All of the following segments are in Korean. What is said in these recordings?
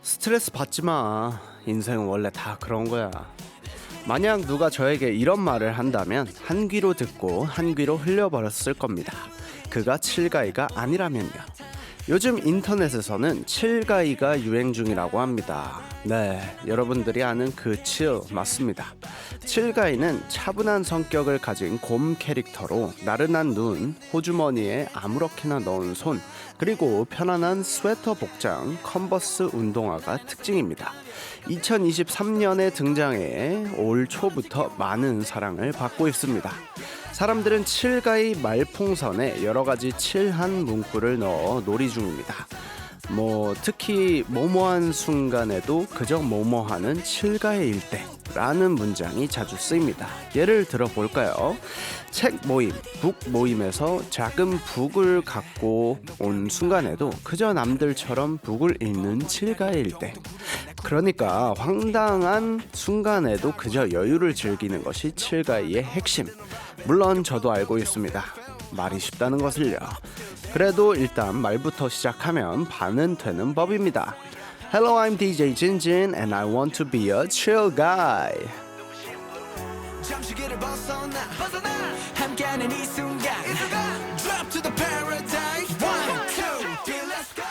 스트레스 받지 마. 인생은 원래 다 그런 거야. 만약 누가 저에게 이런 말을 한다면 한 귀로 듣고 한 귀로 흘려버렸을 겁니다. 그가 칠가이가 아니라면요. 요즘 인터넷에서는 칠가이가 유행 중이라고 합니다. 네, 여러분들이 아는 그 칠 맞습니다. 칠가이는 차분한 성격을 가진 곰 캐릭터로 나른한 눈, 호주머니에 아무렇게나 넣은 손, 그리고 편안한 스웨터 복장, 컨버스 운동화가 특징입니다. 2023년에 등장해 올 초부터 많은 사랑을 받고 있습니다. 사람들은 칠가이 말풍선에 여러 가지 칠한 문구를 넣어 놀이 중입니다. 특히 뭐뭐한 순간에도 그저 뭐뭐하는 칠가이일 때라는 문장이 자주 쓰입니다. 예를 들어 볼까요? 책 모임, 북 모임에서 작은 북을 갖고 온 순간에도 그저 남들처럼 북을 읽는 칠가이일 때. 그러니까 황당한 순간에도 그저 여유를 즐기는 것이 칠가이의 핵심. 물론 저도 알고 있습니다. 말이 쉽다는 것을요. 그래도 일단 말부터 시작하면 반은 되는 법입니다. Hello, I'm DJ 진진 and I want to be a chill guy. 잠시기를 벗어나 함께하는 이 순간 Drop to the paradise One, two, three, let's go.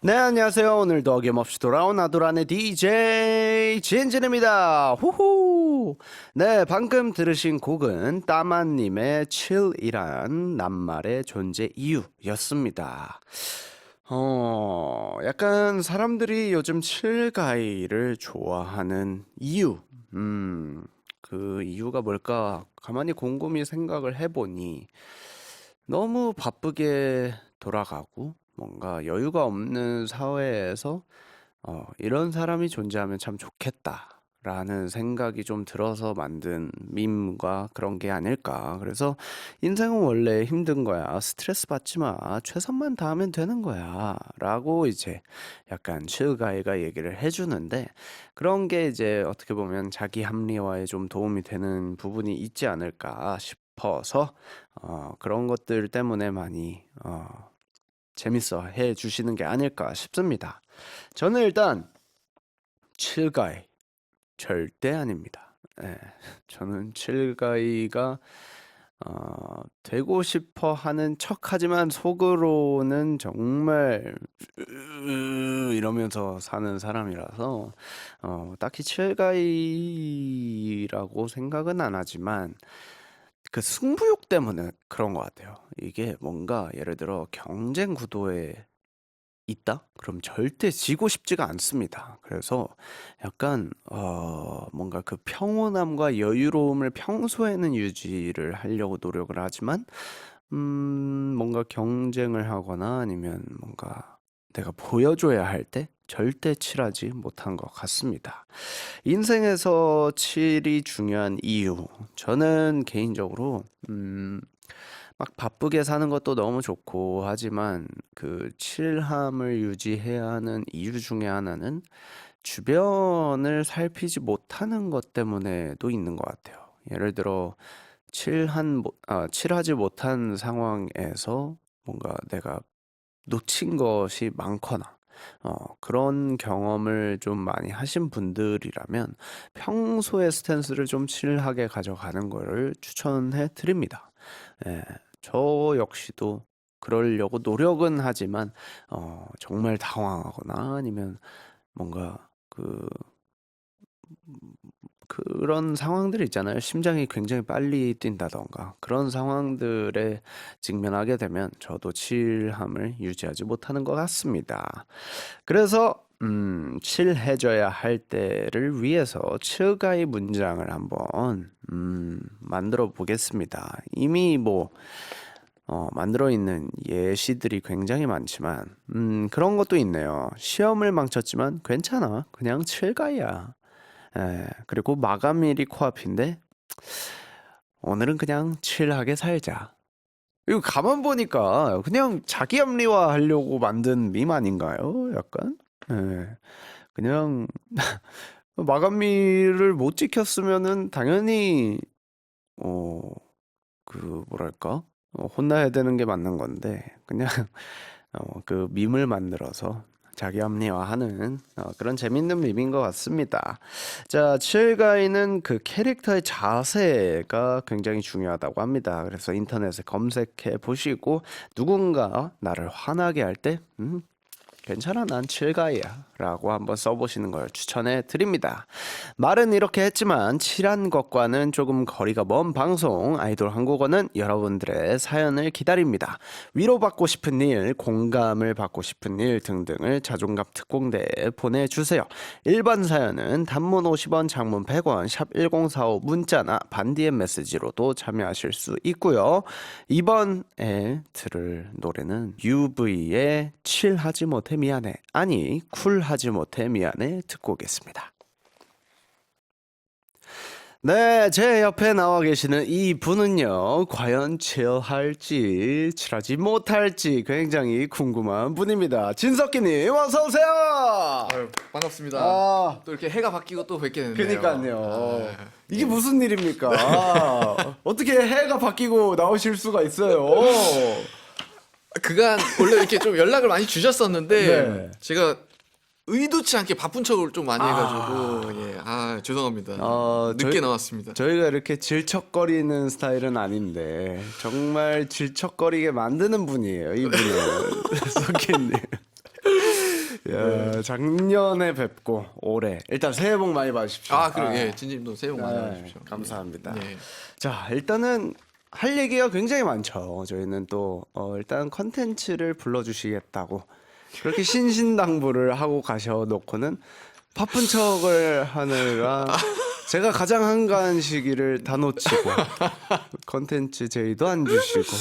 네, 안녕하세요. 오늘도 어김없이 돌아온 아도란의 DJ 진진입니다. 후후. 네, 방금 들으신 곡은 따만님의 chill이란 낱말의 존재 이유였습니다. 약간 사람들이 요즘 칠가이를 좋아하는 이유, 그 이유가 뭘까? 가만히 곰곰이 생각을 해보니 너무 바쁘게 돌아가고 뭔가 여유가 없는 사회에서 이런 사람이 존재하면 참 좋겠다라는 생각이 좀 들어서 만든 밈과 그런 게 아닐까. 그래서 인생은 원래 힘든 거야. 스트레스 받지 마. 최선만 다하면 되는 거야. 라고 이제 약간 칠가이가 얘기를 해주는데 그런 게 이제 어떻게 보면 자기 합리화에 좀 도움이 되는 부분이 있지 않을까 싶어서 그런 것들 때문에 많이 재밌어 해 주시는 게 아닐까 싶습니다. 저는 일단 칠가이 절대 아닙니다. 예, 저는 칠가이가 되고 싶어 하는 척하지만 속으로는 정말 이러면서 사는 사람이라서 딱히 칠가이라고 생각은 안 하지만 그 승부욕 때문에 그런 것 같아요. 이게 뭔가 예를 들어 경쟁 구도에 있다? 그럼 절대 지고 싶지가 않습니다. 그래서 약간 뭔가 그 평온함과 여유로움을 평소에는 유지를 하려고 노력을 하지만 뭔가 경쟁을 하거나 아니면 뭔가 내가 보여줘야 할 때 절대 칠하지 못한 것 같습니다. 인생에서 칠이 중요한 이유. 저는 개인적으로 막 바쁘게 사는 것도 너무 좋고 하지만 그 칠함을 유지해야 하는 이유 중에 하나는 주변을 살피지 못하는 것 때문에도 있는 것 같아요. 예를 들어 칠하지 못한 상황에서 뭔가 내가 놓친 것이 많거나 그런 경험을 좀 많이 하신 분들이라면 평소의 스탠스를 좀 칠하게 가져가는 거를 추천해 드립니다. 예, 저 역시도 그러려고 노력은 하지만 정말 당황하거나 아니면 뭔가 그런 상황들 있잖아요. 심장이 굉장히 빨리 뛴다던가 그런 상황들에 직면하게 되면 저도 칠함을 유지하지 못하는 것 같습니다. 그래서 칠해져야 할 때를 위해서 칠가이 문장을 한번 만들어 보겠습니다. 이미 만들어 있는 예시들이 굉장히 많지만 그런 것도 있네요. 시험을 망쳤지만 괜찮아. 그냥 칠가이야. 그리고 마감일이 코앞인데 오늘은 그냥 칠하게 살자. 이거 가만 보니까 그냥 자기 합리화 하려고 만든 밈 아닌가요? 약간? 예. 그냥 마감일을 못 지켰으면은 당연히 어, 뭐랄까? 혼나야 되는 게 맞는 건데 그냥 그 밈을 만들어서 자기 합리화하는 그런 재밌는 밈인 것 같습니다. 자, 칠가이는 그 캐릭터의 자세가 굉장히 중요하다고 합니다. 그래서 인터넷에 검색해 보시고 누군가 나를 화나게 할 때 괜찮아 난 칠가이야 라고 한번 써보시는 걸 추천해 드립니다. 말은 이렇게 했지만 칠한 것과는 조금 거리가 먼 방송 아이돌 한국어는 여러분들의 사연을 기다립니다. 위로받고 싶은 일, 공감을 받고 싶은 일 등등을 자존감 특공대에 보내주세요. 일반 사연은 단문 50원, 장문 100원, 샵 1045 문자나 반디엠 메시지로도 참여하실 수 있고요. 이번에 들을 노래는 UV의 칠하지 못해 미안해, 아니 쿨하지 못해 미안해 듣고 오겠습니다. 네, 제 옆에 나와 계시는 이 분은요, 과연 칠할지 칠하지 못할지 굉장히 궁금한 분입니다. 진석기님 어서 오세요. 아유, 반갑습니다. 아, 또 이렇게 해가 바뀌고 또 뵙게 됐네요. 그니까요. 이게 무슨 일입니까? 어떻게 해가 바뀌고 나오실 수가 있어요? 그간 원래 이렇게 좀 연락을 많이 주셨었는데 네. 제가 의도치 않게 바쁜 척을 좀 많이 해가지고 죄송합니다. 늦게 나왔습니다. 저희가 이렇게 질척거리는 스타일은 아닌데 정말 질척거리게 만드는 분이에요. 이분은 석기님. 야, 작년에 뵙고 올해 일단 새해 복 많이 받으십시오. 그래, 진님도 새해 복 많이 받으십시오. 감사합니다. 네. 자, 일단은 할 얘기가 굉장히 많죠. 저희는 또 일단 컨텐츠를 불러주시겠다고 그렇게 신신당부를 하고 가셔놓고는 바쁜 척을 하느라 제가 가장 한가한 시기를 다 놓치고 컨텐츠 제의도 안 주시고.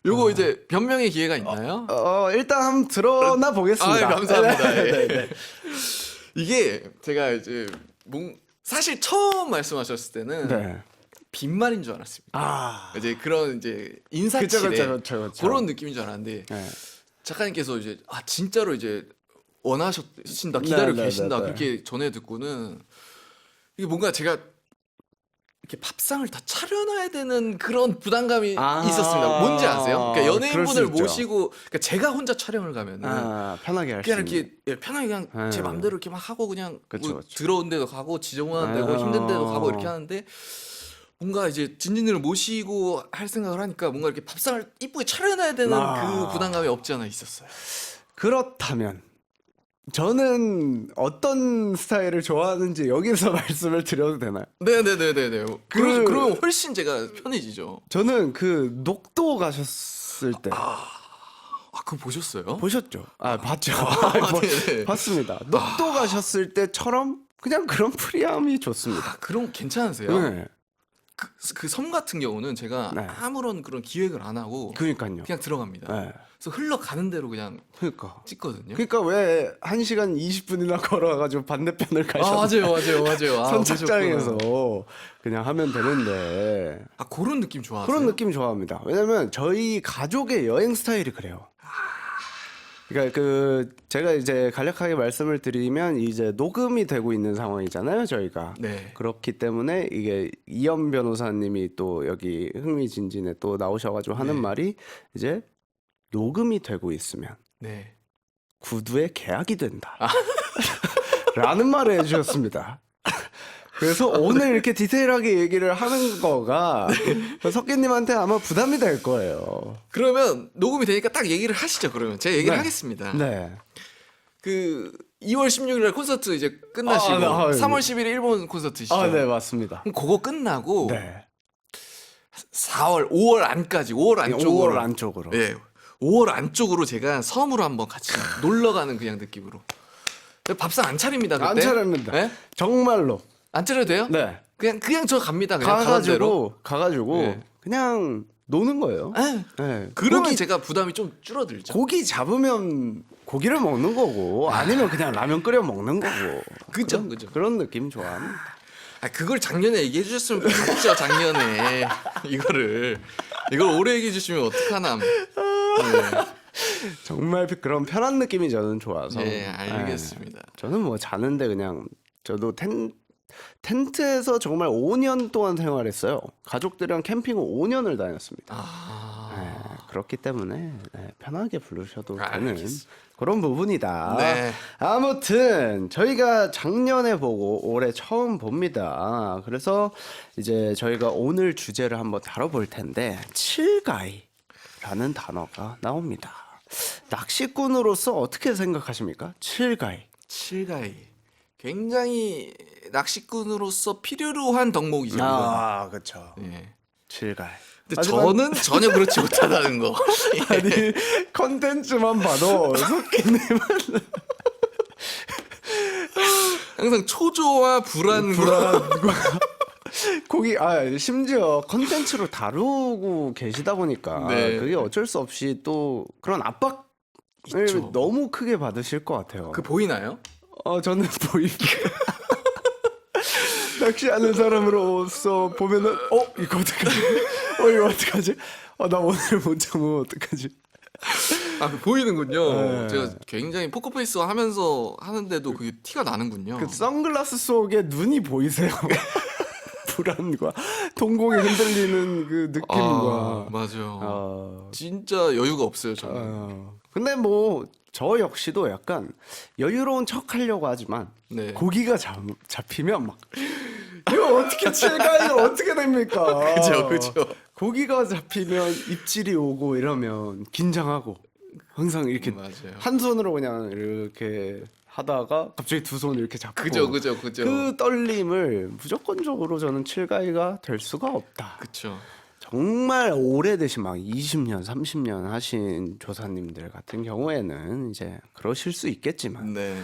요거 이제 변명의 기회가 있나요? 일단 한번 드러나 보겠습니다. 감사합니다. 네, 네. 이게 제가 이제 사실 처음 말씀하셨을 때는 네. 빈말인 줄 알았습니다. 이제 그런 이제 그쵸, 인사치레 그쵸. 그런 느낌인 줄 알았는데 네. 작가님께서 이제 진짜로 이제 원하신다, 기다려 네, 계신다 네. 그렇게 전해 듣고는 이게 뭔가 제가 이렇게 밥상을 다 차려놔야 되는 그런 부담감이 있었습니다. 뭔지 아세요? 그러니까 연예인분을 그럴 수 있죠. 모시고 그러니까 제가 혼자 촬영을 가면은 편하게 할 수 그냥 있는. 이렇게 편하게 그냥 제 맘대로 이렇게 막 하고 그냥 그쵸, 뭐 그쵸. 더러운 데도 가고 지저분한 데고 힘든 데도 가고 이렇게 하는데 뭔가 이제 진진을 모시고 할 생각을 하니까 뭔가 이렇게 밥상을 이쁘게 차려놔야 되는 그 부담감이 없지 않아 있었어요. 그렇다면 저는 어떤 스타일을 좋아하는지 여기서 말씀을 드려도 되나요? 네네네네네. 그러면 훨씬 제가 편해지죠. 저는 그 녹도 가셨을 때 그거 보셨어요? 보셨죠? 봤죠. 네네. 봤습니다. 녹도 가셨을 때처럼 그냥 그런 프리함이 좋습니다. 그럼 괜찮으세요? 네. 그 섬 같은 경우는 제가 네. 아무런 그런 기획을 안 하고 그러니까요. 그냥 들어갑니다. 네. 그래서 흘러가는 대로 그냥 그러니까. 찍거든요. 그러니까 왜 1시간 20분이나 걸어가지고 반대편을 가셨어요? 맞아요. 선착장에서 그냥 하면 되는데. 그런 느낌 좋아하세요? 그런 느낌 좋아합니다. 왜냐면 저희 가족의 여행 스타일이 그래요. 그러니까 제가 이제 간략하게 말씀을 드리면 이제 녹음이 되고 있는 상황이잖아요, 저희가. 네. 그렇기 때문에 이게 이현 변호사님이 또 여기 흥미진진에 또 나오셔가지고 하는 네. 말이 이제 녹음이 되고 있으면 네. 구두에 계약이 된다. 라는 말을 해주셨습니다. 그래서 오늘 이렇게 디테일하게 얘기를 하는 거가 석기님한테 아마 부담이 될 거예요. 그러면 녹음이 되니까 딱 얘기를 하시죠. 그러면 제가 얘기를 네. 하겠습니다. 네. 그 2월 16일 콘서트 이제 끝나시고 3월 10일 일본 콘서트시죠. 네, 맞습니다. 그럼 그거 끝나고 네. 5월 안까지 5월 안쪽으로 5월 안쪽으로. 네. 5월 안쪽으로 제가 섬으로 한번 같이 놀러 가는 그냥 느낌으로. 밥상 안 차립니다. 그때. 안 차립니다. 네? 정말로. 안 차려도 돼요? 네. 그냥 저 갑니다. 그냥 가는 대로. 가가지고 네. 그냥 노는 거예요. 네. 네. 그러면 제가 부담이 좀 줄어들죠. 고기 잡으면 고기를 먹는 거고 아니면 그냥 라면 끓여 먹는 거고. 그죠. 그런 느낌 좋아합니다. 그걸 작년에 얘기해 주셨으면 좋겠죠. 작년에 이걸 올해 얘기해 주시면 어떡하나. 네. 정말 그런 편한 느낌이 저는 좋아서. 네, 알겠습니다. 저는 뭐 자는데 그냥 저도 텐트에서 정말 5년 동안 생활했어요. 가족들이랑 캠핑을 5년을 다녔습니다. 그렇기 때문에 편하게 부르셔도 되는 알겠습니다. 그런 부분이다. 네. 아무튼 저희가 작년에 보고 올해 처음 봅니다. 그래서 이제 저희가 오늘 주제를 한번 다뤄볼 텐데 칠가이라는 단어가 나옵니다. 낚시꾼으로서 어떻게 생각하십니까? 칠가이. 칠가이. 굉장히 낚시꾼으로서 필요로 한 덕목이죠. 이거는. 그렇죠. 예. 칠가이. 근데 저는 전혀 그렇지 못하다는 거. 아니 컨텐츠만 봐도 속기님은 항상 초조와 불안과 거기 심지어 컨텐츠로 다루고 계시다 보니까 네. 그게 어쩔 수 없이 또 그런 압박을 있죠. 너무 크게 받으실 것 같아요. 그 보이나요? 저는 보입니다. 낚시하는 사람으로서 보면은 이거 어떡하지? 이거 어떡하지? 나 오늘 못 잡으면 어떡하지? 그 보이는군요. 네. 제가 굉장히 포커페이스 하면서 하는데도 그게 티가 나는군요. 그 선글라스 속에 눈이 보이세요? 불안과 동공이 흔들리는 그 느낌과 맞아요. 진짜 여유가 없어요, 저는. 근데 뭐 저 역시도 약간 여유로운 척 하려고 하지만 네. 고기가 잡히면 막 이거 어떻게 칠가 이거 어떻게 됩니까? 그죠. 고기가 잡히면 입질이 오고 이러면 긴장하고 항상 이렇게 맞아요. 한 손으로 그냥 이렇게 하다가 갑자기 두 손 이렇게 잡고 그죠. 그 떨림을 무조건적으로 저는 칠가이가 될 수가 없다. 그쵸. 정말 오래되신 막 20년, 30년 하신 조사님들 같은 경우에는 이제 그러실 수 있겠지만 네.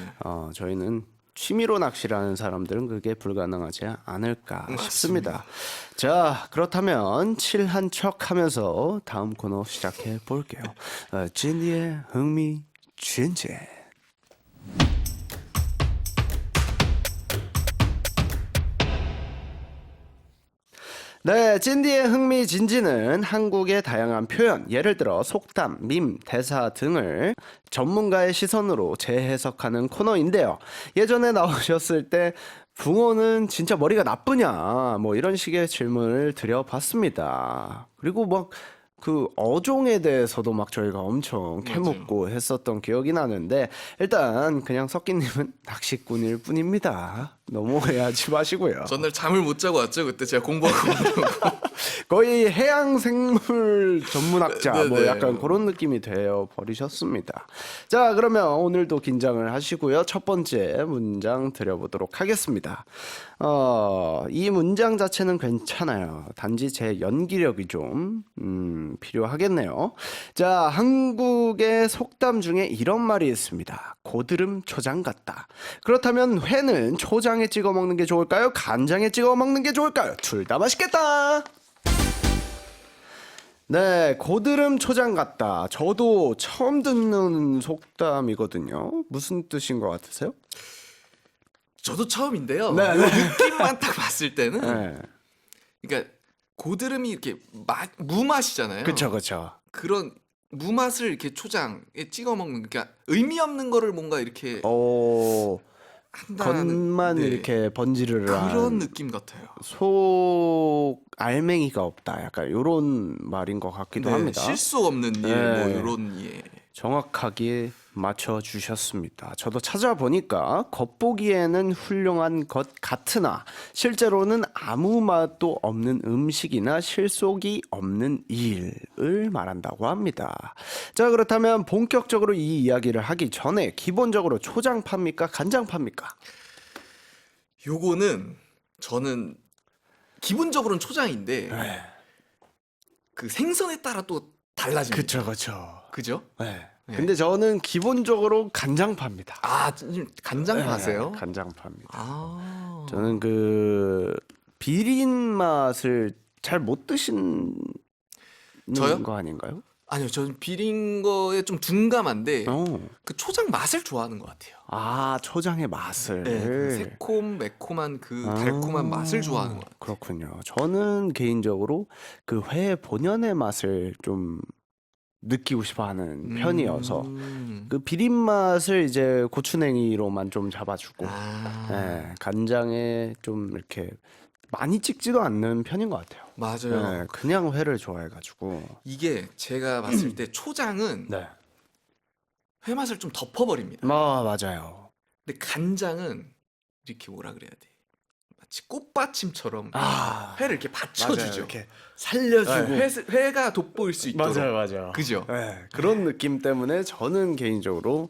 저희는 취미로 낚시를 하는 사람들은 그게 불가능하지 않을까 싶습니다. 자, 그렇다면 칠한 척 하면서 다음 코너 시작해 볼게요. 진디의 흥미진진. 네, 찐디의 흥미진진은 한국의 다양한 표현, 예를 들어 속담, 밈, 대사 등을 전문가의 시선으로 재해석하는 코너인데요. 예전에 나오셨을 때 붕어는 진짜 머리가 나쁘냐 뭐 이런 식의 질문을 드려봤습니다. 그리고 막 그 어종에 대해서도 막 저희가 엄청 캐묻고 했었던 기억이 나는데 일단 그냥 석기님은 낚시꾼일 뿐입니다. 너무 오해하지 마시고요. 전날 잠을 못 자고 왔죠. 그때 제가 공부하고 거의 해양 생물 전문학자 뭐 네네. 약간 그런 느낌이 되어 버리셨습니다. 자, 그러면 오늘도 긴장을 하시고요. 첫 번째 문장 드려보도록 하겠습니다. 이 문장 자체는 괜찮아요. 단지 제 연기력이 좀 필요하겠네요. 자, 한국의 속담 중에 이런 말이 있습니다. 고드름 초장 같다. 그렇다면 회는 초장에 찍어 먹는 게 좋을까요? 간장에 찍어 먹는 게 좋을까요? 둘 다 맛있겠다. 네, 고드름 초장 같다. 저도 처음 듣는 속담이거든요. 무슨 뜻인 것 같으세요? 저도 처음인데요. 네, 요 느낌만 딱 봤을 때는 네, 그러니까 고드름이 이렇게 무맛이잖아요. 그쵸. 그런 무맛을 이렇게 초장에 찍어 먹는 그러니까 의미 없는 거를 뭔가 이렇게 한다는 겉만 네. 이렇게 번지르르 그런 느낌 같아요. 속 알맹이가 없다. 약간 요런 말인 것 같기도 네, 합니다. 실속 없는 일, 네. 뭐 이런 예. 정확하게 맞춰주셨습니다. 저도 찾아보니까 겉보기에는 훌륭한 것 같으나 실제로는 아무 맛도 없는 음식이나 실속이 없는 일을 말한다고 합니다. 자, 그렇다면 본격적으로 이 이야기를 하기 전에 기본적으로 초장 팝니까? 간장 팝니까? 요거는 저는 기본적으로는 초장인데 네. 그 생선에 따라 또 달라집니다. 그쵸. 그죠? 네. 네. 근데 저는 기본적으로 간장 팝니다. 지금 간장 파세요? 간장 팝니다. 아. 저는 그 비린 맛을 잘 못 드시는 저요? 거 아닌가요? 아니요, 저는 비린 거에 좀 둔감한데 어. 그 초장 맛을 좋아하는 것 같아요. 초장의 맛을. 네, 그 새콤 매콤한 그 달콤한 맛을 좋아하는 것 같아요. 그렇군요. 저는 개인적으로 그 회 본연의 맛을 좀 느끼고 싶어하는 편이어서 그 비린 맛을 이제 고추냉이로만 좀 잡아주고, 아. 네, 간장에 좀 이렇게 많이 찍지도 않는 편인 것 같아요. 맞아요. 네, 그냥 회를 좋아해가지고. 이게 제가 봤을 때 초장은 네. 회 맛을 좀 덮어버립니다. 맞아요. 근데 간장은 이렇게 뭐라 그래야 돼? 마치 꽃받침처럼 회를 이렇게 받쳐주죠. 이렇게 살려주고. 회가 돋보일 수 있도록. 맞아요. 그죠? 네, 그런 느낌 때문에 저는 개인적으로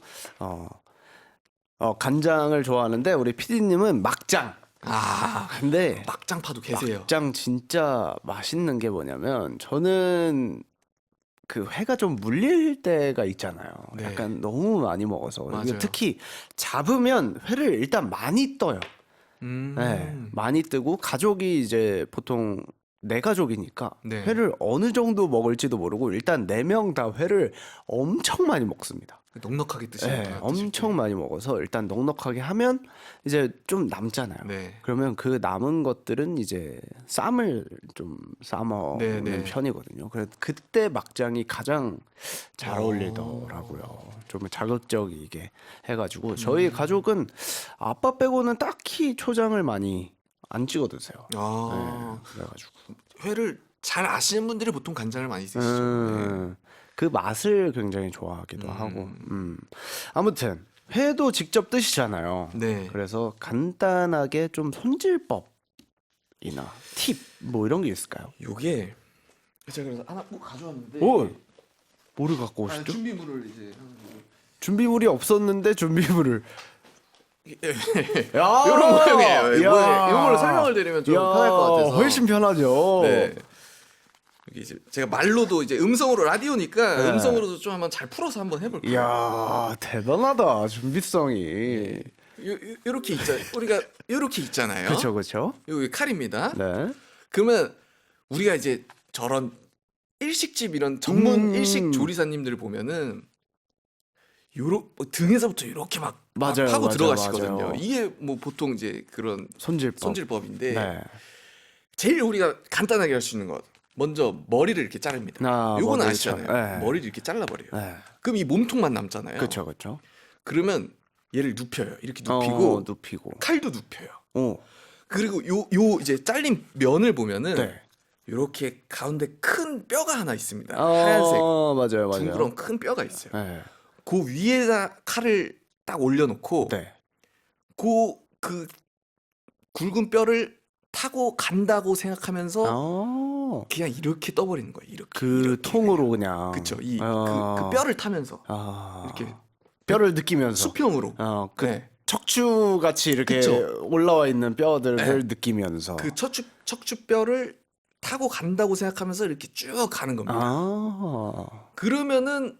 간장을 좋아하는데 우리 PD님은 막장. 근데 막장파도 계세요. 막장 진짜 맛있는 게 뭐냐면 저는 그 회가 좀 물릴 때가 있잖아요. 네. 약간 너무 많이 먹어서. 맞아요. 특히 잡으면 회를 일단 많이 떠요. 네, 많이 뜨고 가족이 이제 보통 네 가족이니까 네. 회를 어느 정도 먹을지도 모르고 일단 4명 다 회를 엄청 많이 먹습니다. 넉넉하게 드시는구나. 네, 엄청 많이 먹어서 일단 넉넉하게 하면 이제 좀 남잖아요. 네. 그러면 그 남은 것들은 이제 쌈을 좀 싸먹는 네, 네. 편이거든요. 그래서 그때 막장이 가장 잘 어울리더라고요. 좀 자극적이게 해가지고 저희 가족은 아빠 빼고는 딱히 초장을 많이 안 찍어 드세요. 네, 그래가지고 회를 잘 아시는 분들이 보통 간장을 많이 쓰시죠. 네. 그 맛을 굉장히 좋아하기도 하고. 아무튼 회도 직접 드시잖아요. 네. 그래서 간단하게 좀 손질법이나 팁 뭐 이런 게 있을까요? 요게 제가 그래서 하나 꼭 가져왔는데. 오, 뭐를 갖고 오시죠? 준비물을 이제 준비물이 없었는데 준비물을. 야, 이런 모양이에요. 이걸로 야. 설명을 드리면 좀 야, 편할 것 같아서. 훨씬 편하죠. 네. 이게 이제 제가 말로도 이제 음성으로 라디오니까 네. 음성으로도 좀 한번 잘 풀어서 한번 해볼게요. 이야, 대단하다 준비성이. 요렇게 있잖아요. 우리가 요렇게 있잖아요. 그렇죠. 여기 칼입니다. 네. 그러면 우리가 이제 저런 일식집 이런 전문 일식 조리사님들 보면은 뭐 등에서부터 이렇게 막 맞아요, 하고 맞아요, 들어가시거든요. 맞아요. 이게 뭐 보통 이제 그런 손질법. 손질법인데 네. 제일 우리가 간단하게 할 수 있는 것 먼저 머리를 이렇게 자릅니다. 요거는 머리를 아시잖아요. 네. 머리를 이렇게 잘라버려요. 네. 그럼 이 몸통만 남잖아요. 그렇죠. 그러면 얘를 눕혀요. 이렇게 눕히고 눕히고. 칼도 눕혀요. 오. 그리고 요 이제 잘린 면을 보면은 네. 이렇게 가운데 큰 뼈가 하나 있습니다. 하얀색 맞아요. 둥그런 큰 뼈가 있어요. 네. 그 위에다 칼을 딱 올려놓고 네. 그 굵은 뼈를 타고 간다고 생각하면서 그냥 이렇게 떠버리는 거예요. 이렇게 통으로 그냥. 그쵸. 그 뼈를 타면서 이렇게 뼈를 느끼면서. 수평으로. 네. 척추 같이 이렇게 그쵸. 올라와 있는 뼈들을 네. 느끼면서. 그 척추 뼈를 타고 간다고 생각하면서 이렇게 쭉 가는 겁니다. 그러면은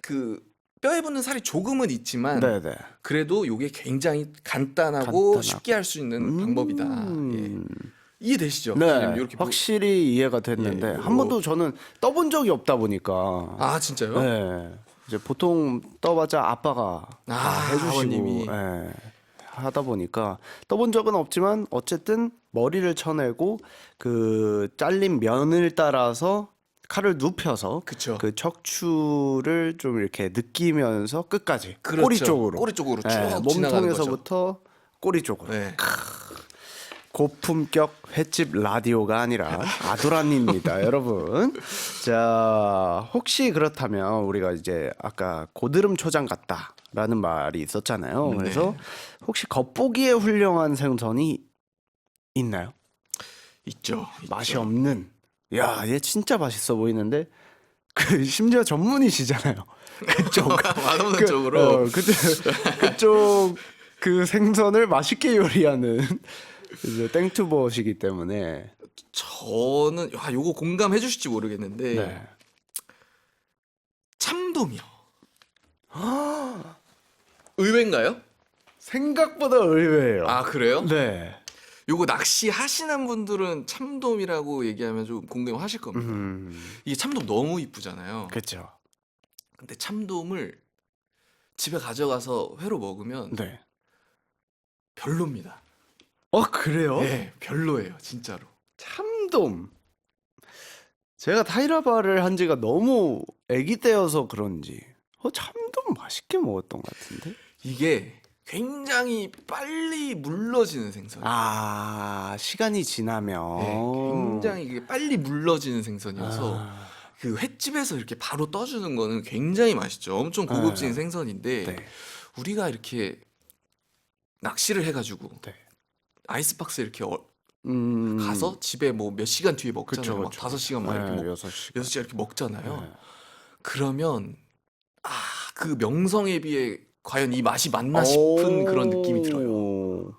그 뼈에 붙는 살이 조금은 있지만 네네. 그래도 이게 굉장히 간단하고 쉽게 할 수 있는 방법이다. 예. 이해되시죠? 네. 이렇게 확실히 이해가 됐는데 예, 한 번도 저는 떠본 적이 없다 보니까. 아 진짜요? 네. 이제 보통 떠봤자 아빠가 다 해주시고 아버님이. 네, 하다 보니까 떠본 적은 없지만 어쨌든 머리를 쳐내고 그 잘린 면을 따라서 칼을 눕혀서 그쵸. 그 척추를 좀 이렇게 느끼면서 끝까지 그렇죠. 꼬리 쪽으로 꼬리 쪽으로 쭉 네, 지나가는 거죠. 몸통에서부터 꼬리 쪽으로. 네. 고품격 횟집 라디오가 아니라 아도란입니다, 여러분. 자, 혹시 그렇다면 우리가 이제 아까 고드름 초장 같다라는 말이 있었잖아요. 그래서 혹시 겉보기에 훌륭한 생선이 있나요? 있죠. 맛이 없는. 야, 얘 진짜 맛있어 보이는데 그 심지어 전문이시잖아요. 그쪽 맛없는 쪽으로. 그쪽 그 생선을 맛있게 요리하는 이제 땡튜버시기 때문에 저는 요거 공감해 주실지 모르겠는데 네. 참돔이요. 의외인가요? 생각보다 의외예요. 아 그래요? 네. 요거 낚시 하시는 분들은 참돔이라고 얘기하면 좀 공감하실 겁니다. 이게 참돔 너무 이쁘잖아요. 그렇죠. 근데 참돔을 집에 가져가서 회로 먹으면 네. 별로입니다. 그래요? 네, 별로예요, 진짜로. 참돔. 제가 타이라바를 한 지가 너무 아기 때여서 그런지 참돔 맛있게 먹었던 것 같은데. 이게 굉장히 빨리 물러지는 생선. 아, 시간이 지나면 네, 굉장히 이게 빨리 물러지는 생선이어서 아, 그 횟집에서 이렇게 바로 떠주는 거는 굉장히 맛있죠. 엄청 고급진 네. 생선인데 네. 우리가 이렇게 낚시를 해가지고 네. 아이스박스 이렇게 음, 가서 집에 뭐 몇 시간 뒤에 먹잖아요. 그쵸, 막 그쵸. 5시간 막 이렇게 네, 6시간 6시간. 이렇게 먹잖아요. 네. 그러면 그 명성에 비해 과연 이 맛이 맞나 싶은 그런 느낌이 들어요. 오.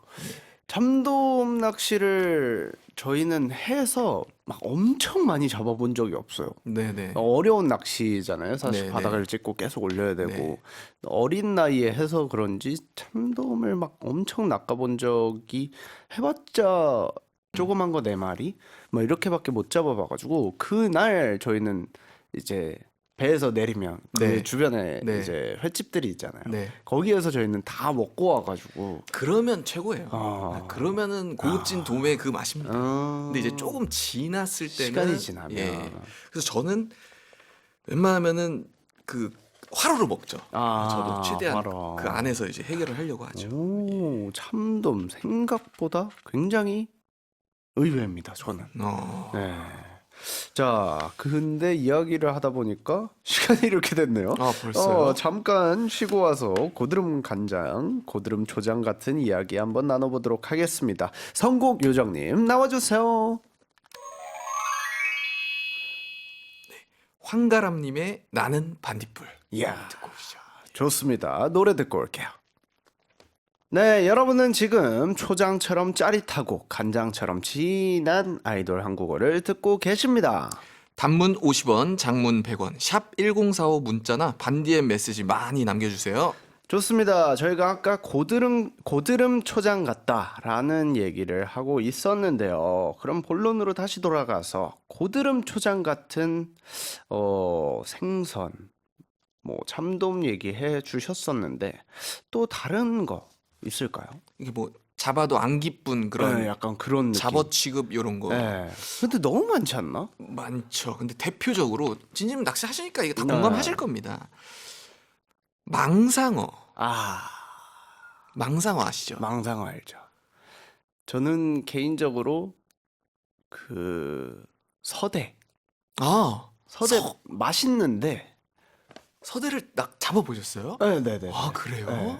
참돔 낚시를 저희는 해서 막 엄청 많이 잡아본 적이 없어요. 네네. 어려운 낚시잖아요. 사실 네네. 바닥을 찍고 계속 올려야 되고 네. 어린 나이에 해서 그런지 참돔을 막 엄청 낚아본 적이 해봤자 조그만 거 4마리 뭐 이렇게밖에 못 잡아봐가지고 그날 저희는 이제 배에서 내리면 그 네. 주변에 네. 이제 횟집들이 있잖아요. 네. 거기에서 저희는 다 먹고 와가지고 그러면 최고예요. 아. 그러면은 고급진 돔의 그 맛입니다. 근데 이제 조금 지났을 때는 시간이 지나면 예. 그래서 저는 웬만하면은 그 화로로 먹죠. 저도 최대한 화로. 그 안에서 이제 해결을 하려고 하죠. 오, 참돔 생각보다 굉장히 의외입니다. 저는. 네. 자, 근데 이야기를 하다 보니까 시간이 이렇게 됐네요. 벌써요? 잠깐 쉬고 와서 고드름 간장, 고드름 초장 같은 이야기 한번 나눠보도록 하겠습니다. 선곡 요정님 나와주세요. 황가람님의 나는 반딧불. 이야, 듣고 오시죠. 좋습니다. 노래 듣고 올게요. 네, 여러분은 지금 초장처럼 짜릿하고 간장처럼 진한 아이돌 한국어를 듣고 계십니다. 단문 50원, 장문 100원, 샵 1045 문자나 반디의 메시지 많이 남겨주세요. 좋습니다. 저희가 아까 고드름 초장 같다라는 얘기를 하고 있었는데요. 그럼 본론으로 다시 돌아가서 고드름 초장 같은 생선, 뭐 참돔 얘기해 주셨었는데 또 다른 거 있을까요? 이게 뭐 잡아도 안 기쁜 그런 네, 약간 그런 느낌. 잡어 취급 이런 거 네. 근데 너무 많지 않나? 많죠. 근데 대표적으로 진님 낚시 하시니까 이게 다 네. 공감하실 겁니다. 망상어. 아, 망상어 아시죠? 망상어 알죠. 저는 개인적으로 그 서대 서- 맛있는데 서대를 잡아보셨어요? 네네네. 그래요? 네.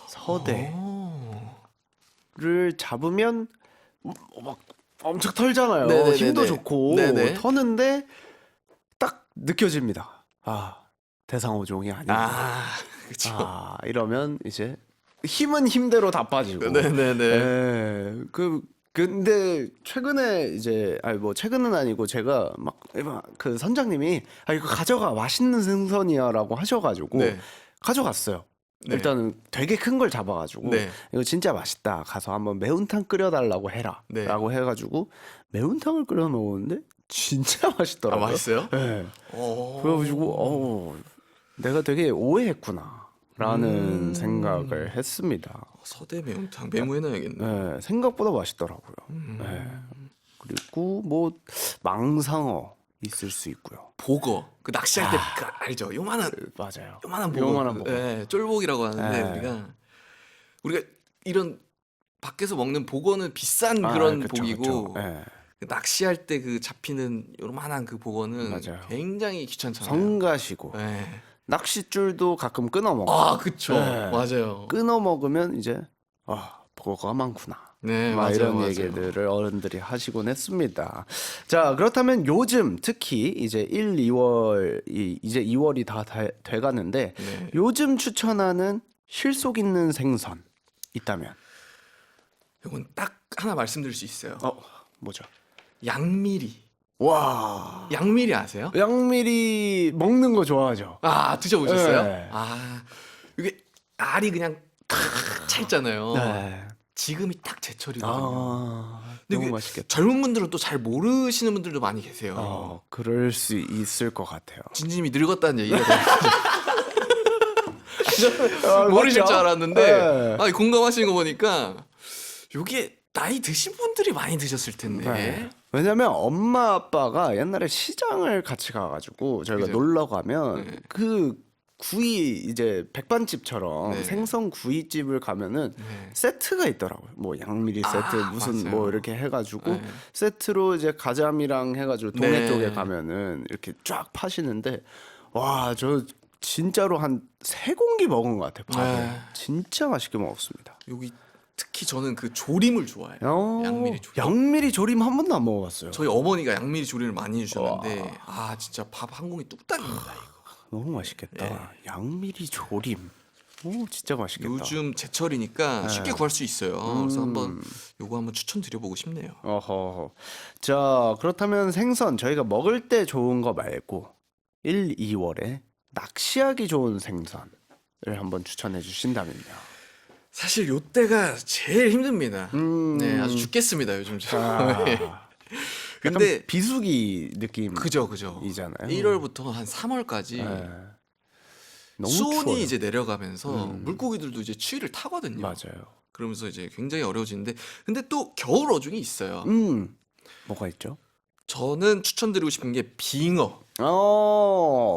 서대를 오. 잡으면 막 엄청 털잖아요. 네네네네. 힘도 좋고 네네. 터는데 딱 느껴집니다. 대상어종이 아니다. 그렇죠. 이러면 이제 힘은 힘대로 다 빠지고. 네네네. 예, 근데 최근에 이제 뭐 최근은 아니고 제가 막 그 선장님이 이거 가져가 맛있는 생선이야라고 하셔가지고 네. 가져갔어요. 네. 일단은 되게 큰 걸 잡아가지고 네. 이거 진짜 맛있다. 가서 한번 매운탕 끓여달라고 네. 해라라고 해가지고 매운탕을 끓여 먹었는데 진짜 맛있더라고요. 맛있어요? 네. 오. 그래가지고 내가 되게 오해했구나라는 생각을 했습니다. 서대 매운탕 메모해놔야겠네. 네, 생각보다 맛있더라고요. 네. 그리고 뭐 망상어 있을 수 있고요. 보거. 그 낚시할 때 알죠? 요만한 맞아요. 요만한 보거. 요만한 보거. 네, 쫄복이라고 하는데 네. 우리가 이런 밖에서 먹는 보거는 비싼 그런 그쵸, 복이고 그쵸. 네. 그 낚시할 때 그 잡히는 요만한 그 보거는 맞아요. 굉장히 귀찮잖아요. 성가시고 네. 낚싯줄도 가끔 끊어 먹어. 그쵸. 네. 맞아요. 끊어 먹으면 이제 보고가 많구나. 네, 막 맞아요. 이런 맞아요. 얘기들을 어른들이 하시곤 했습니다. 자, 그렇다면 요즘 특히 이제 1, 2월 이제 2월이 다 돼가는데 네. 요즘 추천하는 실속 있는 생선 있다면 이건 딱 하나 말씀드릴 수 있어요. 뭐죠? 양미리. 와, 양미리 아세요? 양미리 먹는 거 좋아하죠? 드셔보셨어요? 네. 이게 알이 그냥 차 있잖아요. 네. 지금이 딱 제철이거든요. 근데 너무 이게 맛있겠다. 젊은 분들은 또 잘 모르시는 분들도 많이 계세요. 그럴 수 있을 것 같아요. 진심이 늙었다는 얘기가 모르실 맞죠? 줄 알았는데 네. 공감하시는 거 보니까 이게 나이 드신 분들이 많이 드셨을 텐데. 네. 왜냐면 엄마 아빠가 옛날에 시장을 같이 가가지고 저희가 그죠? 놀러 가면 네. 그 구이 이제 백반집처럼 네. 생선 구이집을 가면은 네. 세트가 있더라고요. 뭐 양미리 세트 무슨 맞아요. 뭐 이렇게 해가지고 네. 세트로 이제 가자미랑 해가지고 동해 네. 쪽에 가면은 이렇게 쫙 파시는데 와 저 진짜로 한 3공기 먹은 것 같아요. 밥을 네. 진짜 맛있게 먹었습니다. 여기 특히 저는 그 조림을 좋아해요. 양미리 조림. 양미리 조림 한 번도 안 먹어봤어요. 저희 어머니가 양미리 조림을 많이 해주셨는데 아 진짜 밥 한 공기 뚝딱입니다 이거. 너무 맛있겠다. 네. 양미리 조림. 오 진짜 맛있겠다. 요즘 제철이니까 쉽게 구할 수 있어요. 그래서 한번 요거 한번 추천드려보고 싶네요. 어허. 자, 그렇다면 생선 저희가 먹을 때 좋은 거 말고 1, 2월에 낚시하기 좋은 생선을 한번 추천해 주신다면요. 사실 요때가 제일 힘듭니다. 음. 네, 아주 죽겠습니다 요즘 저. 아, 네. 근데 근데 비수기 느낌이잖아요. 그죠. 1월부터 한 3월까지 네. 너무 수온이 추워요. 이제 내려가면서 물고기들도 이제 추위를 타거든요. 맞아요. 그러면서 이제 굉장히 어려워지는데 근데 또 겨울 어종이 있어요. 뭐가 있죠? 저는 추천드리고 싶은 게 빙어.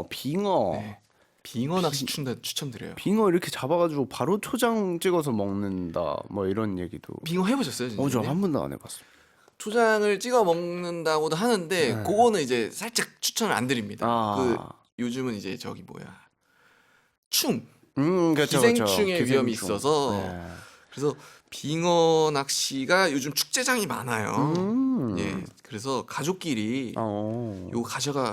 빙어. 네. 빙어 낚시 추천드려요. 빙어 이렇게 잡아가지고 바로 초장 찍어서 먹는다. 뭐 이런 얘기도. 빙어 해보셨어요? 진짜? 저 한 번도 안 해봤어요. 초장을 찍어 먹는다고도 하는데 네. 그거는 이제 살짝 추천을 안 드립니다. 아. 그 요즘은 이제 저기 뭐야 충 그렇죠, 기생충의 그렇죠. 위험이 기생충. 있어서 네. 그래서 빙어 낚시가 요즘 축제장이 많아요. 예, 그래서 가족끼리 요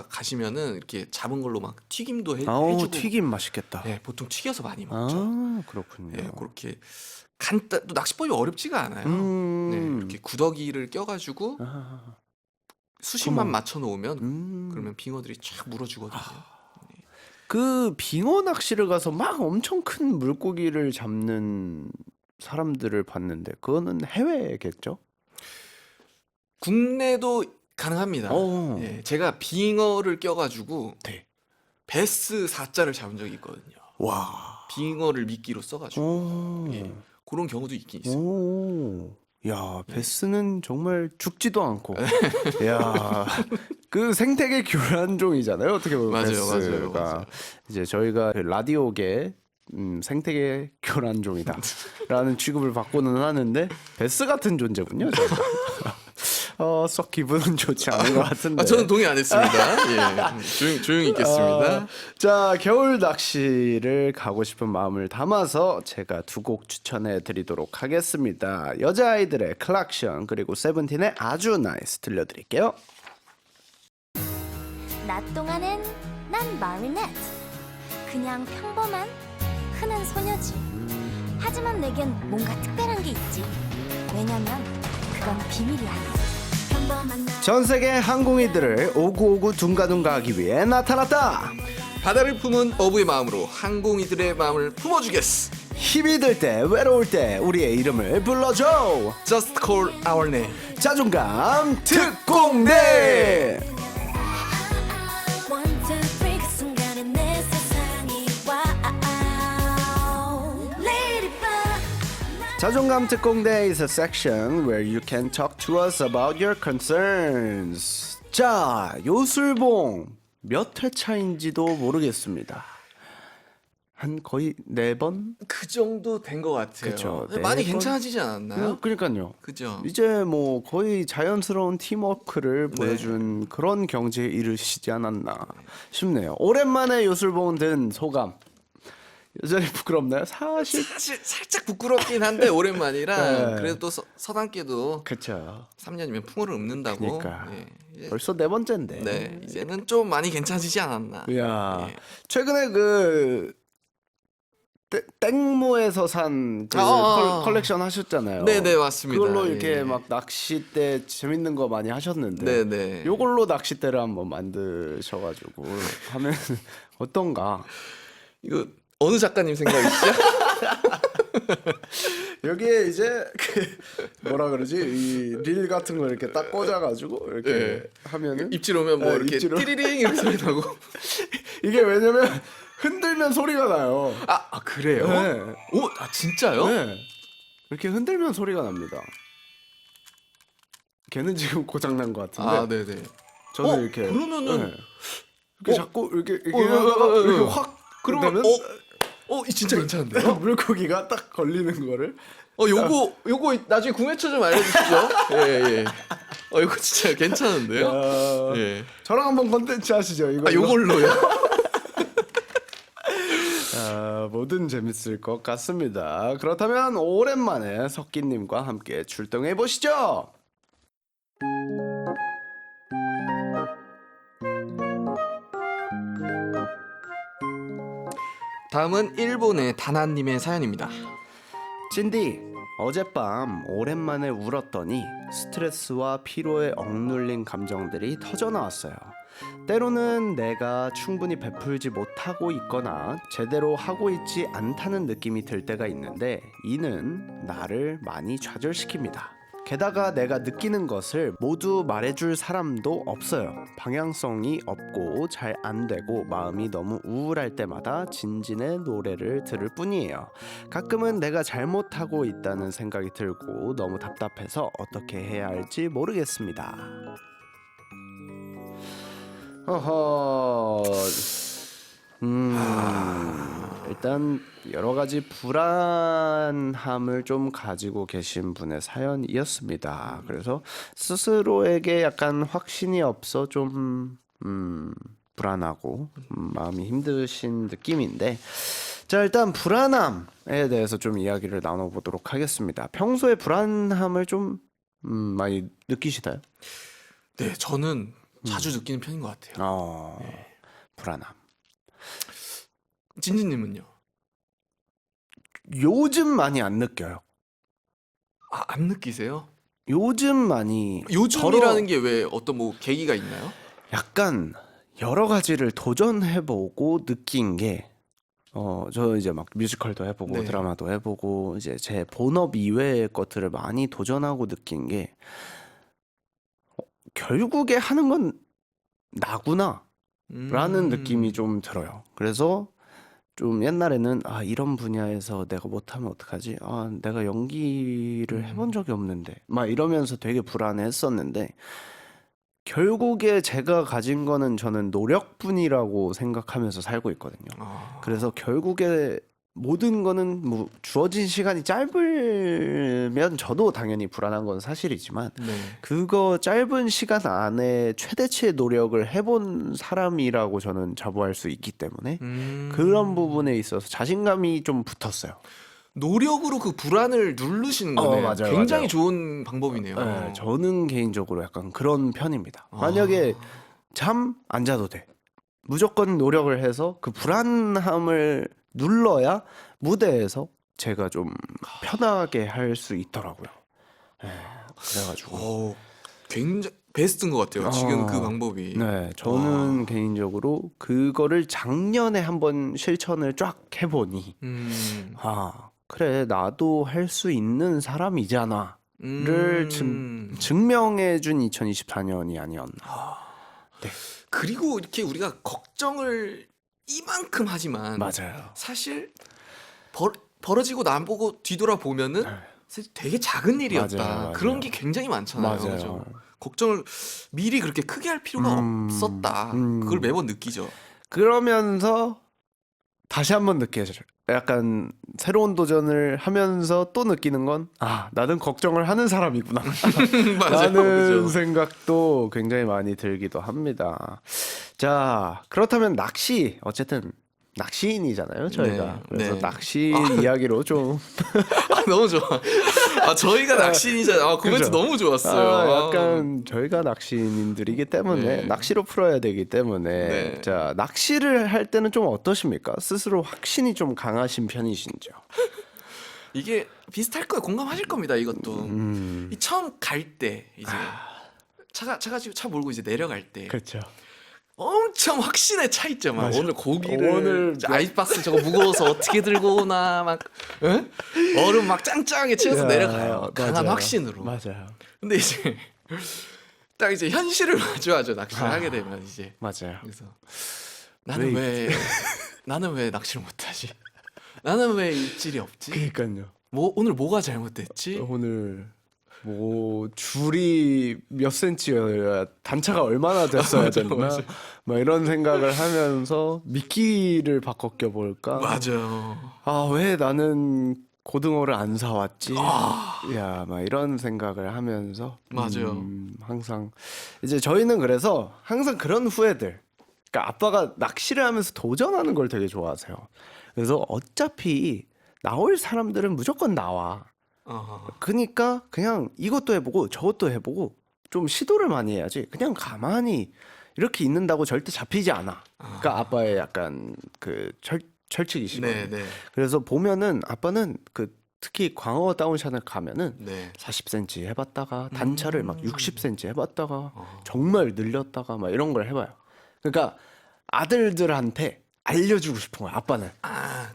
가시면은 이렇게 잡은 걸로 막 튀김도 해주고 튀김 맛있겠다. 예, 보통 튀겨서 많이 먹죠. 그렇군요. 예, 그렇게 간단 또 낚시법이 어렵지가 않아요. 네, 이렇게 구더기를 껴가지고 수심만 맞춰 놓으면 그러면 빙어들이 쫙 물어주거든요. 그 빙어 낚시를 가서 막 엄청 큰 물고기를 잡는 사람들을 봤는데 그거는 해외겠죠? 국내도 가능합니다. 어. 예, 제가 빙어를 껴가지고 네. 베스 4자를 잡은 적이 있거든요. 와. 빙어를 미끼로 써가지고 예, 그런 경우도 있긴 있어요. 야, 베스는 정말 죽지도 않고. 야, 그 생태계 교란종이잖아요. 어떻게 보면 맞아요. 베스가 이제 저희가 그 라디오계 생태계 교란종이다라는 취급을 받고는 하는데 베스 같은 존재군요. 저희가. 썩 기분은 좋지 않은 것 같은데. 저는 동의 안 했습니다. 예, 조용히 있겠습니다. 자, 겨울 낚시를 가고 싶은 마음을 담아서 제가 2곡 추천해 드리도록 하겠습니다. 여자아이들의 클락션 그리고 세븐틴의 아주 나이스 들려드릴게요. 낮 동안엔 난 마리넷. 그냥 평범한 흔한 소녀지. 하지만 내겐 뭔가 특별한 게 있지. 왜냐면 그건 비밀이야. 전 세계 항공이들을 오구오구 둥가둥가 하기 위해 나타났다. 바다를 품은 어부의 마음으로 항공이들의 마음을 품어주겠어. 힘이 들 때 외로울 때 우리의 이름을 불러줘. Just call our name. 자존감 특공대. One, two, three, 그 순간에 내 세상이 와우. Let it burn. 자존감 특공대 is a section where you can talk to us about your concerns. 자, 요술봉 몇 회 차인지도 모르겠습니다. 한 거의 4번? 그 정도 된 것 같아요. 그쵸, 많이 네 괜찮아지지 않았나요? 그러니까요. 그죠? 이제 뭐 거의 자연스러운 팀워크를 보여준 그런 경지에 이르시지 않았나 싶네요. 오랜만에 요술봉 든 소감. 여전히 부끄럽나요? 사실 살짝 부끄럽긴 한데 오랜만이라 네. 그래도 또 서당께도 그쵸. 3년이면 풍어를 읊는다고. 그러니까. 예, 이제- 벌써 4번째인데. 네, 이제는 좀 많이 괜찮아지지 않았나. 이야. 예. 최근에 그 땡모에서 산 그 컬렉션 하셨잖아요. 네네 맞습니다. 그걸로 이렇게 예. 막 낚싯대 재밌는 거 많이 하셨는데 네네. 요걸로 낚싯대를 한번 만드셔가지고 하면 어떤가? 이거 어느 작가님 생각이시죠? 여기에 이제 그 뭐라 그러지 이 릴 같은 거 이렇게 딱 꽂아가지고 이렇게 예. 하면은 입질 오면 뭐 네, 이렇게 입질 오면- 띠리링 이렇게 소리 나고. 이게 왜냐면 흔들면 소리가 나요. 그래요? 네. 오, 진짜요? 네. 이렇게 흔들면 소리가 납니다. 걔는 지금 고장 난 것 같은데. 네네. 저는 이렇게 그러면은 네. 이렇게 자꾸 이렇게 하다가 이렇게 확 그러면 진짜 괜찮은데요? 물고기가 딱 걸리는 거를 요거 나중에 구매처 좀 알려주시죠. 예. 이거 진짜 괜찮은데요? 예. 저랑 한번 컨텐츠 하시죠. 이거 요걸로요? 뭐든 재밌을 것 같습니다. 그렇다면 오랜만에 석기님과 함께 출동해 보시죠. 다음은 일본의 다나님의 사연입니다. 찐디, 어젯밤 오랜만에 울었더니 스트레스와 피로에 억눌린 감정들이 터져 나왔어요. 때로는 내가 충분히 베풀지 못하고 있거나 제대로 하고 있지 않다는 느낌이 들 때가 있는데 이는 나를 많이 좌절시킵니다. 게다가 내가 느끼는 것을 모두 말해줄 사람도 없어요. 방향성이 없고 잘 안 되고 마음이 너무 우울할 때마다 진진의 노래를 들을 뿐이에요. 가끔은 내가 잘못하고 있다는 생각이 들고 너무 답답해서 어떻게 해야 할지 모르겠습니다. 어허... 일단 여러 가지 불안함을 좀 가지고 계신 분의 사연이었습니다. 그래서 스스로에게 약간 확신이 없어 좀 불안하고 마음이 힘드신 느낌인데, 자, 일단 불안함에 대해서 좀 이야기를 나눠보도록 하겠습니다. 평소에 불안함을 좀 많이 느끼시나요? 네, 저는 자주 느끼는 편인 것 같아요. 불안함. 진진님은요? 요즘 많이 안 느껴요. 안 느끼세요? 요즘 많이 요즘이라는 게 왜 어떤 뭐 계기가 있나요? 약간 여러 가지를 도전해보고 느낀 게 저 이제 막 뮤지컬도 해보고 네. 드라마도 해보고 이제 제 본업 이외의 것들을 많이 도전하고 느낀 게 결국에 하는 건 나구나 라는 느낌이 좀 들어요. 그래서 좀 옛날에는 이런 분야에서 내가 못하면 어떡하지? 내가 연기를 해본 적이 없는데 막 이러면서 되게 불안해했었는데, 결국에 제가 가진 거는 저는 노력뿐이라고 생각하면서 살고 있거든요. 그래서 결국에 모든 거는 뭐 주어진 시간이 짧으면 저도 당연히 불안한 건 사실이지만 네. 그거 짧은 시간 안에 최대치의 노력을 해본 사람이라고 저는 자부할 수 있기 때문에 그런 부분에 있어서 자신감이 좀 붙었어요. 노력으로 그 불안을 누르시는 거네요. 맞아요, 굉장히 맞아요. 좋은 방법이네요. 네, 저는 개인적으로 약간 그런 편입니다. 만약에 잠 안 자도 돼. 무조건 노력을 해서 그 불안함을 눌러야 무대에서 제가 좀 편하게 할 수 있더라고요. 그래가지고 굉장히 베스트인 것 같아요. 지금 그 방법이. 네, 저는 개인적으로 그거를 작년에 한번 실천을 쫙 해보니 그래, 나도 할 수 있는 사람이잖아를 증명해준 2024년이 아니었나. 네. 그리고 이렇게 우리가 걱정을 이만큼 하지만 맞아요. 사실 벌어지고 나보고 뒤돌아보면은 사실 되게 작은 일이었다. 맞아요. 그런 게 굉장히 많잖아요. 맞아요. 그죠? 걱정을 미리 그렇게 크게 할 필요가 없었다. 그걸 매번 느끼죠. 그러면서 다시 한번 느껴져요. 약간 새로운 도전을 하면서 또 느끼는 건 나는 걱정을 하는 사람이구나 라는 그죠? 생각도 굉장히 많이 들기도 합니다. 자, 그렇다면 낚시, 어쨌든 낚시인이잖아요 저희가. 네, 그래서 네. 낚시인 이야기로 좀 너무 좋아. 저희가 낚시인이잖아요. 그 멘트 그죠? 너무 좋았어요. 약간 저희가 낚시인들이기 때문에 네. 낚시로 풀어야 되기 때문에 네. 자, 낚시를 할 때는 좀 어떠십니까? 스스로 확신이 좀 강하신 편이신지요? 이게 비슷할 거예요. 공감하실 겁니다. 이것도 이 처음 갈 때 이제 차 몰고 이제 내려갈 때 그렇죠. 엄청 확신에 차 있죠. 막 맞아. 오늘 고기를 오늘 아이스박스 저거 무거워서 어떻게 들고 오나 막 얼음 막 짱짱하게 채워서 내려가요. 강한 맞아요. 확신으로. 맞아요. 근데 이제 딱 이제 현실을 마주하죠. 낚시를 하게 되면 이제 맞아요. 그래서 나는 왜 낚시를 못하지? 나는 왜 입질이 없지? 그러니까요. 오늘 뭐가 잘못됐지? 오늘 뭐 줄이 몇 센치여야 단차가 얼마나 됐어야 됐나 막 이런 생각을 하면서 미끼를 바꿔 껴볼까. 맞아요. 아, 왜 나는 고등어를 안 사왔지? 야, 막 이런 생각을 하면서 맞아요. 항상 이제 저희는 그래서 항상 그런 후회들. 그러니까 아빠가 낚시를 하면서 도전하는 걸 되게 좋아하세요. 그래서 어차피 나올 사람들은 무조건 나와. 그러니까 그냥 이것도 해보고 저것도 해보고 좀 시도를 많이 해야지. 그냥 가만히 이렇게 있는다고 절대 잡히지 않아. 그러니까 아빠의 약간 그 철칙이시거든요. 네. 그래서 보면은 아빠는 그 특히 광어 다운샷을 가면은 네. 40cm 해봤다가 단차를 막 60cm 해봤다가 정말 늘렸다가 막 이런 걸 해봐요. 그러니까 아들들한테 알려주고 싶은 거야. 아빠는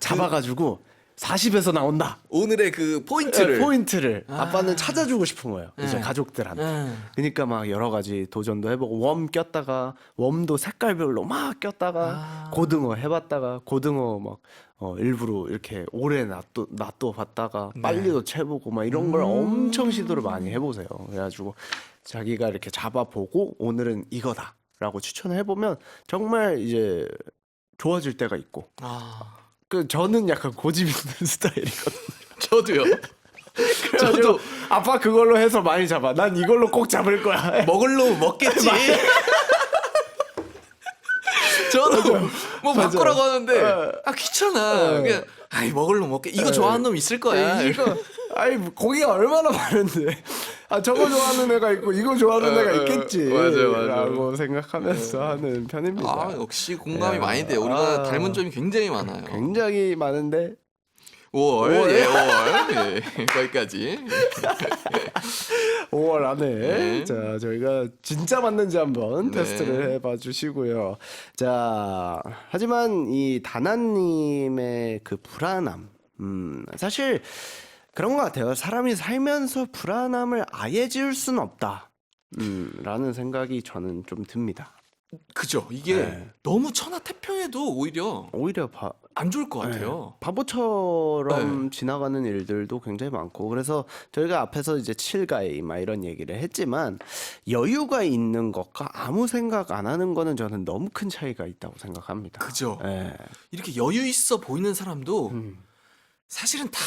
잡아가지고 40에서 나온다. 오늘의 그 포인트를 아빠는 찾아주고 싶은 거예요. 이제 네. 가족들한테. 그러니까 막 여러 가지 도전도 해보고 웜 꼈다가 웜도 색깔별로 막 꼈다가 고등어 해봤다가 고등어 막 일부러 이렇게 오래 놔둬 봤다가 빨리도 채보고 막 이런 걸 엄청 시도를 많이 해보세요. 그래가지고 자기가 이렇게 잡아보고 오늘은 이거다라고 추천을 해보면 정말 이제 좋아질 때가 있고. 그 저는 약간 고집 있는 스타일이거든요. 저도요. 저도 아빠 그걸로 해서 많이 잡아. 난 이걸로 꼭 잡을 거야. 먹을 놈 먹겠지. 저도 뭐 바꾸라고 하는데 귀찮아. 그냥 먹을 놈 먹게. 이거 좋아하는 놈 있을 거야. 이거 뭐 고기가 얼마나 많은데. 저거 좋아하는 애가 있고 이거 좋아하는 애가 있겠지. 맞아요. 라고 생각하면서 하는 편입니다. 역시 공감이 야. 많이 돼요. 우리가 닮은 점이 굉장히 많아요. 굉장히 많은데 5월. 예, 거기까지. 5월 안에 네. 자 저희가 진짜 맞는지 한번 네. 테스트를 해봐 주시고요. 자 하지만 이 다나님의 그 불안함 사실 그런 것 같아요. 사람이 살면서 불안함을 아예 지울 수는 없다. 라는 생각이 저는 좀 듭니다. 그죠. 이게 네. 너무 천하태평해도 오히려 오히려 안 좋을 것 같아요. 바보처럼 지나가는 일들도 굉장히 많고 그래서 저희가 앞에서 이제 칠가이 막 이런 얘기를 했지만 여유가 있는 것과 아무 생각 안 하는 거는 저는 너무 큰 차이가 있다고 생각합니다. 그죠. 예. 이렇게 여유 있어 보이는 사람도 사실은 다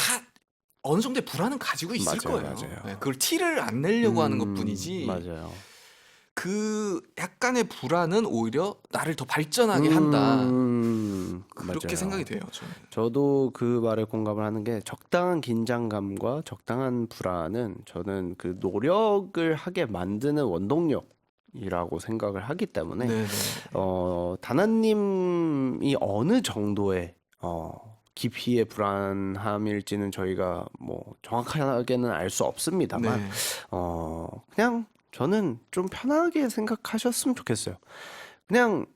어느 정도의 불안은 가지고 있을 맞아요, 거예요. 맞아요. 네, 그걸 티를 안 내려고 하는 것뿐이지. 맞아요. 그 약간의 불안은 오히려 나를 더 발전하게 한다. 그렇게 맞아요. 생각이 돼요. 저는. 저도 그 말에 공감을 하는 게 적당한 긴장감과 적당한 불안은 저는 그 노력을 하게 만드는 원동력이라고 생각을 하기 때문에 네네. 다나님이 어느 정도의 깊이의 불안함일지는 저희가 뭐 정확하게는 알 수 없습니다만 네. 그냥 저는 좀 편하게 생각하셨으면 좋겠어요. 그냥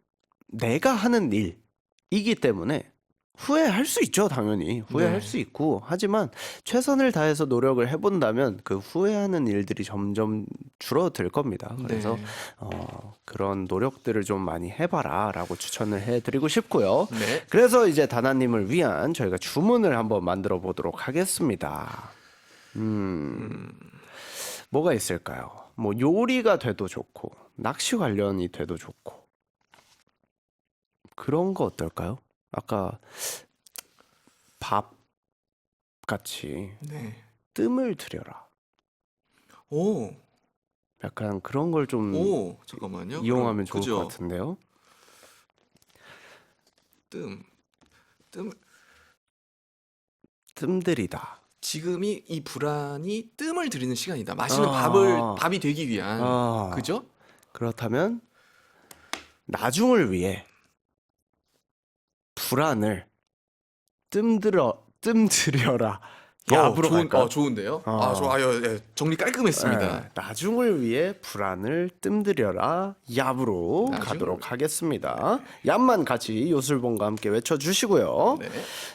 내가 하는 일이기 때문에 후회할 수 있죠, 당연히. 후회할 네. 수 있고. 하지만 최선을 다해서 노력을 해본다면 그 후회하는 일들이 점점 줄어들 겁니다. 그래서 네. 그런 노력들을 좀 많이 해봐라 라고 추천을 해드리고 싶고요. 네. 그래서 이제 다나님을 위한 저희가 주문을 한번 만들어 보도록 하겠습니다. 뭐가 있을까요? 뭐 요리가 돼도 좋고 낚시 관련이 돼도 좋고 그런 거 어떨까요? 아까 밥 같이 네. 뜸을 들여라. 오. 약간 그런 걸 좀 오. 잠깐만요. 이용하면 그럼, 좋을 그죠? 것 같은데요. 뜸들이다. 지금이 이 불안이 뜸을 들이는 시간이다. 맛있는 아. 밥이 되기 위한. 아. 그죠? 그렇다면 나중을 위해 불안을 뜸들여라. 야부로 갈까요? 좋은데요? 어. 좋아요. 예, 정리 깔끔했습니다. 네, 나중을 위해 불안을 뜸들여라. 얍으로 나중을 가도록 하겠습니다. 얍만 같이 요술봉과 함께 외쳐주시고요. 네.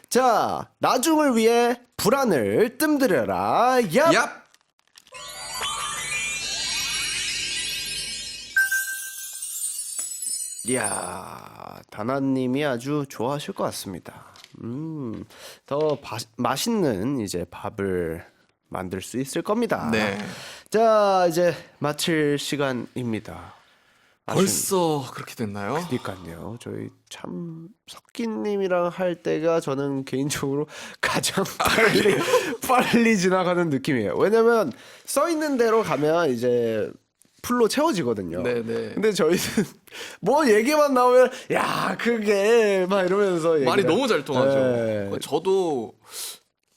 자, 나중을 위해 불안을 뜸들여라. 얍. 얍. 이야, 다나님이 아주 좋아하실 것 같습니다. 더 맛있는 이제 밥을 만들 수 있을 겁니다. 네. 자, 이제 마칠 시간입니다. 벌써 그렇게 됐나요? 그러니까요. 저희 참 석기님이랑 할 때가 저는 개인적으로 가장 빨리 지나가는 느낌이에요. 왜냐면 써 있는 대로 가면 이제 풀로 채워지거든요. 네네. 근데 저희는 뭐 얘기만 나오면 야 그게 막 이러면서 말이 얘기를- 너무 잘 통하죠. 네. 저도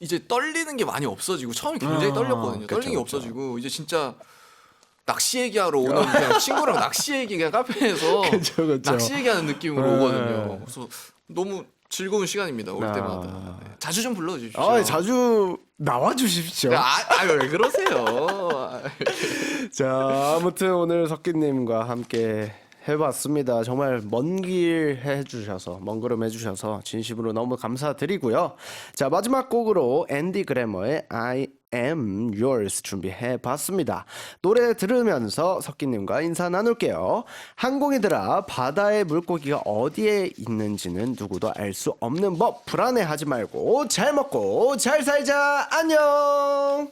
이제 떨리는 게 많이 없어지고 처음에 굉장히 떨렸거든요. 그쵸, 떨리는 게 그쵸. 없어지고 이제 진짜 낚시 얘기하러 오는 그냥 친구랑 낚시 얘기 그냥 카페에서 그쵸, 그쵸. 낚시 얘기하는 느낌으로 네. 오거든요. 그래서 너무 즐거운 시간입니다. 올 아. 때마다. 네. 자주 좀 불러주십시오. 자주 나와 주십시오. 왜 그러세요? 자, 아무튼 오늘 석기님과 함께 해봤습니다. 정말 먼 길 해주셔서, 먼 걸음 해주셔서 진심으로 너무 감사드리고요. 자, 마지막 곡으로 앤디 그래머의 I Am Yours 준비해봤습니다. 노래 들으면서 석기님과 인사 나눌게요. 항공이들아, 바다의 물고기가 어디에 있는지는 누구도 알 수 없는 법, 불안해하지 말고 잘 먹고 잘 살자. 안녕.